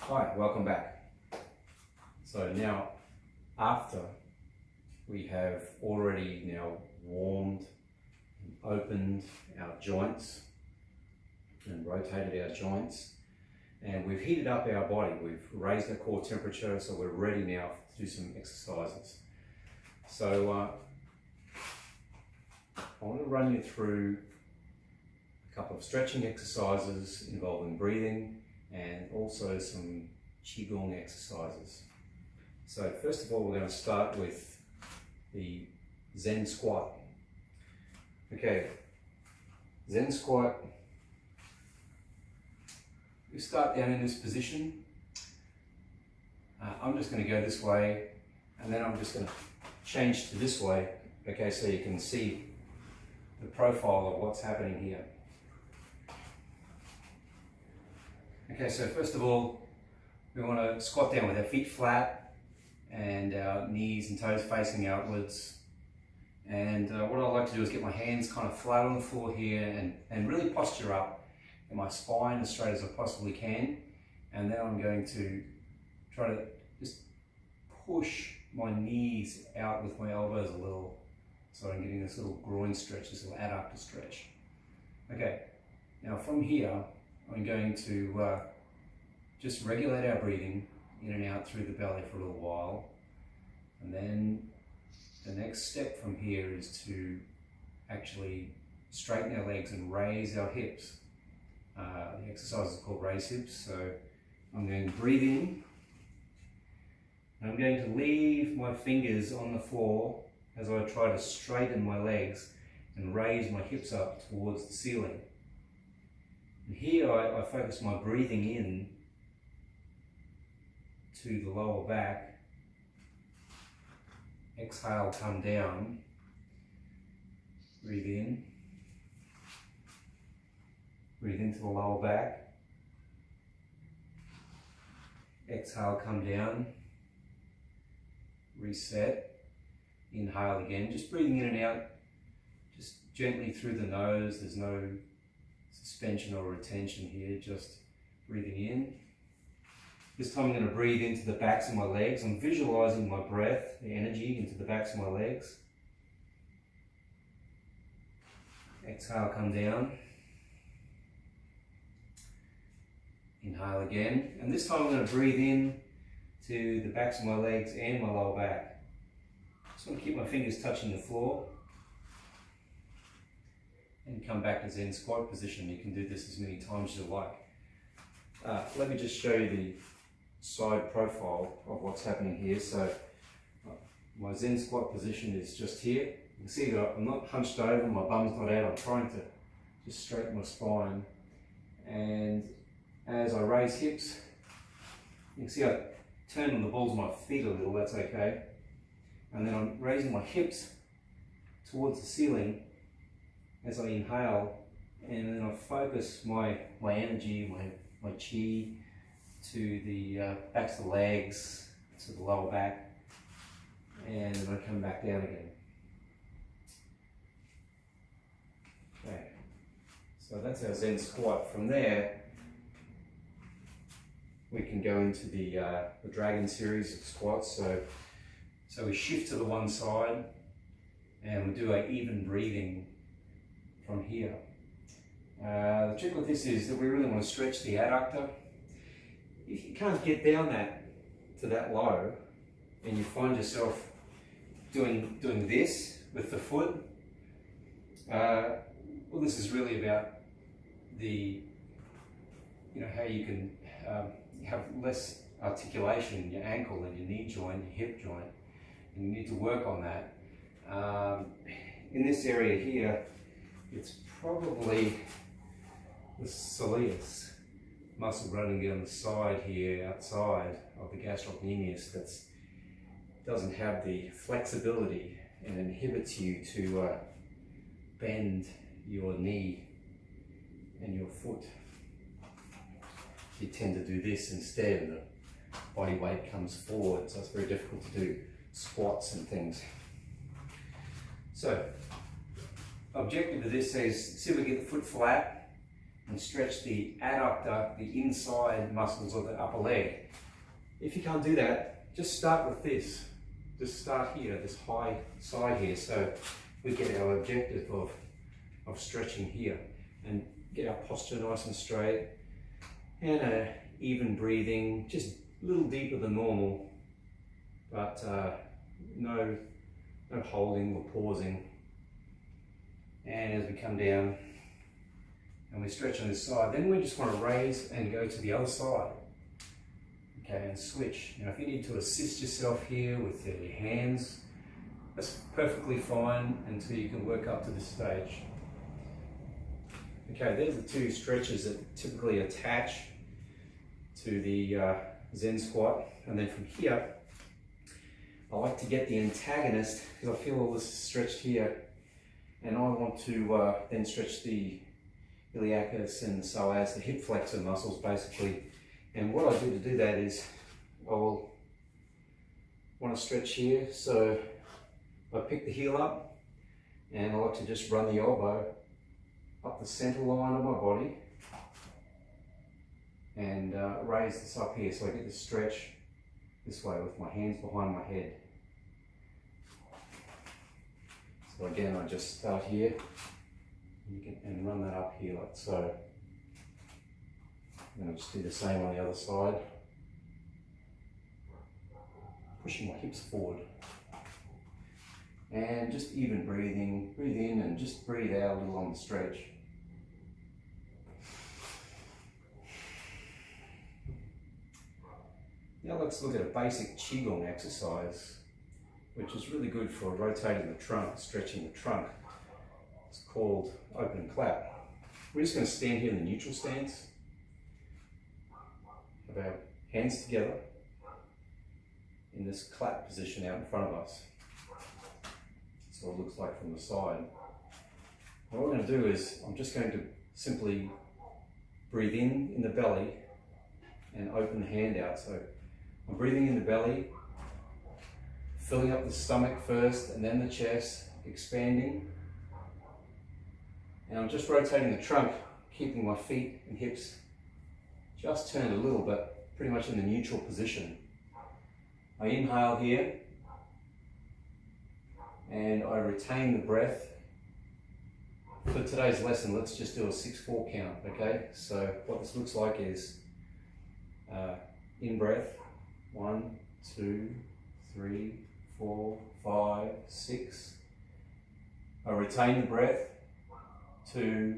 Hi, welcome back. So now, after we have already now warmed and opened our joints and rotated our joints, and we've heated up our body, we've raised our core temperature, so we're ready now to do some exercises. So I want to run you through a couple of stretching exercises involving breathing and also some Gong exercises. So first of all, we're going to start with the Zen squat. Okay, Zen squat. You start down in this position. I'm just going to go this way, and then I'm just going to change to this way. Okay, so you can see the profile of what's happening here. Okay, so first of all, we want to squat down with our feet flat and our knees and toes facing outwards. And what I like to do is get my hands kind of flat on the floor here and really posture up, get my spine as straight as I possibly can. And then I'm going to try to just push my knees out with my elbows a little, so I'm getting this little groin stretch, this little adductor stretch. Okay, now from here, I'm going to just regulate our breathing in and out through the belly for a little while. And then the next step from here is to actually straighten our legs and raise our hips. The exercise is called raise hips. So I'm going to breathe in. And I'm going to leave my fingers on the floor as I try to straighten my legs and raise my hips up towards the ceiling. And here I focus my breathing in to the lower back. Exhale, come down. Breathe in. Breathe into the lower back. Exhale, come down. Reset. Inhale again, just breathing in and out, just gently through the nose. There's no suspension or retention here, just breathing in. This time I'm going to breathe into the backs of my legs. I'm visualizing my breath, the energy into the backs of my legs. Exhale, come down. Inhale again. And this time I'm going to breathe in to the backs of my legs and my lower back. Just want to keep my fingers touching the floor. And come back to Zen squat position. You can do this as many times as you like. Let me just show you the side profile of what's happening here. So my Zen squat position is just here. You can see that I'm not hunched over, my bum's not out. I'm trying to just straighten my spine. And as I raise hips, you can see I turn on the balls of my feet a little, that's okay. And then I'm raising my hips towards the ceiling as I inhale, and then I focus my energy, my chi to the backs of the legs, to the lower back, and then I come back down again. Okay, so that's our Zen squat. From there, we can go into the dragon series of squats. So we shift to the one side, and we do an even breathing from here. The trick with this is that we really want to stretch the adductor. If you can't get down to that low, and you find yourself doing this with the foot, well, this is really about how you can have less articulation in your ankle and your knee joint, your hip joint, and you need to work on that. In this area here, it's probably the soleus muscle running down the side here, outside of the gastrocnemius, that doesn't have the flexibility and inhibits you to bend your knee and your foot. You tend to do this instead, and the body weight comes forward, so it's very difficult to do squats and things. So, objective of this is see if we get the foot flat, and stretch the adductor, the inside muscles of the upper leg. If you can't do that, just start with this. Just start here, this high side here, so we get our objective of stretching here and get our posture nice and straight and even breathing, just a little deeper than normal, but no holding or pausing. And as we come down and we stretch on this side, then we just want to raise and go to the other side. Okay, and switch. Now if you need to assist yourself here with your hands, that's perfectly fine until you can work up to this stage. Okay, there's the two stretches that typically attach to the Zen squat. And then from here, I like to get the antagonist, because I feel all this is stretched here, and I want to then stretch the iliacus and the psoas, the hip flexor muscles basically. And what I do to do that is I'll want to stretch here, so I pick the heel up and I like to just run the elbow up the center line of my body and raise this up here, so I get the stretch this way with my hands behind my head. So again, I just start here and run that up here like so. And I'll just do the same on the other side. Pushing my hips forward. And just even breathing. Breathe in and just breathe out a little on the stretch. Now let's look at a basic Qigong exercise, which is really good for rotating the trunk, stretching the trunk. It's called open clap. We're just going to stand here in the neutral stance. Have our hands together in this clap position out in front of us. That's what it looks like from the side. What we're going to do is, I'm just going to simply breathe in the belly and open the hand out. So I'm breathing in the belly, filling up the stomach first and then the chest, expanding. And I'm just rotating the trunk, keeping my feet and hips just turned a little bit, pretty much in the neutral position. I inhale here and I retain the breath. For today's lesson, let's just do a 6-4 count, okay? So what this looks like is in breath, 1, 2, 3, 4, 5, 6. I retain the breath, 2,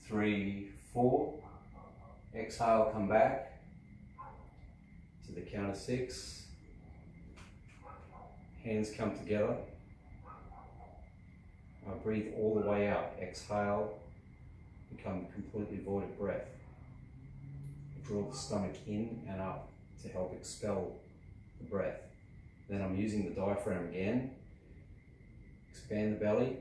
3, 4. Exhale, come back to the count of 6. Hands come together. I breathe all the way out. Exhale, become completely void of breath. I draw the stomach in and up to help expel the breath. Then I'm using the diaphragm again. Expand the belly.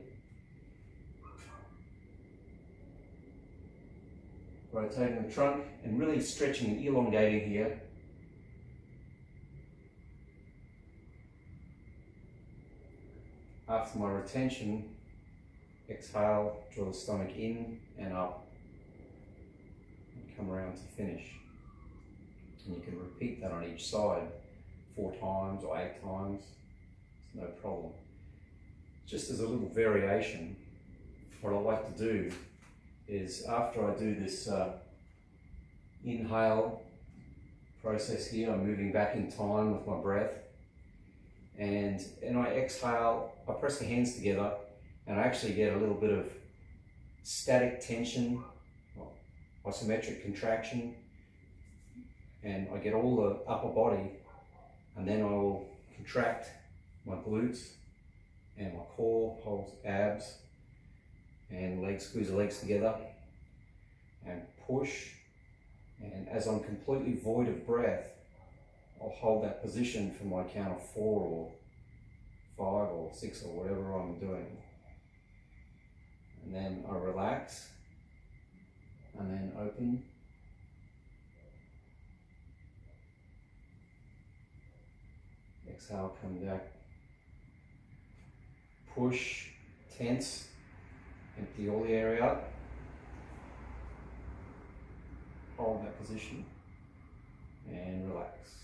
Rotating the trunk and really stretching and elongating here. After my retention, exhale, draw the stomach in and up, and come around to finish. And you can repeat that on each side 4 times or 8 times, it's no problem. Just as a little variation, what I like to do is after I do this inhale process here, I'm moving back in time with my breath, and I exhale, I press the hands together and I actually get a little bit of static tension, isometric contraction, and I get all the upper body, and then I will contract my glutes and my core, holds abs and legs, squeeze the legs together and push. And as I'm completely void of breath, I'll hold that position for my count of 4 or 5 or 6 or whatever I'm doing. And then I relax and then open. Exhale, come back. Push, tense, empty all the air out. hold that position and relax.